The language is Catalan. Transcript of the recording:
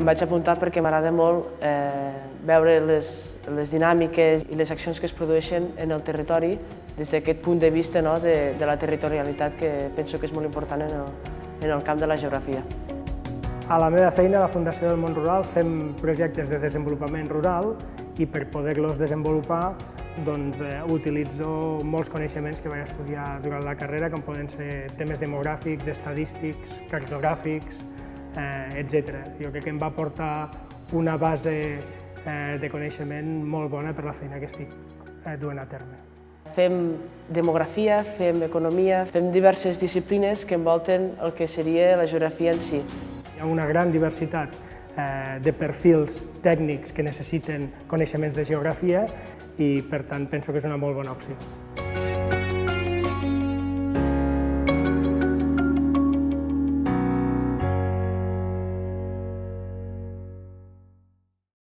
Em vaig apuntar perquè m'agrada molt veure les dinàmiques i les accions que es produeixen en el territori des d'aquest punt de vista de la territorialitat que penso que és molt important en el camp de la geografia. A la meva feina, a la Fundació del Món Rural, fem projectes de desenvolupament rural i per poder-los desenvolupar utilitzo molts coneixements que vaig estudiar durant la carrera, com poden ser temes demogràfics, estadístics, cartogràfics, etc. Jo crec que em va aportar una base de coneixement molt bona per la feina que estic duent a terme. Fem demografia, fem economia, fem diverses disciplines que envolten el que seria la geografia en si. Hi ha una gran diversitat de perfils tècnics que necessiten coneixements de geografia i, per tant, penso que és una molt bona opció.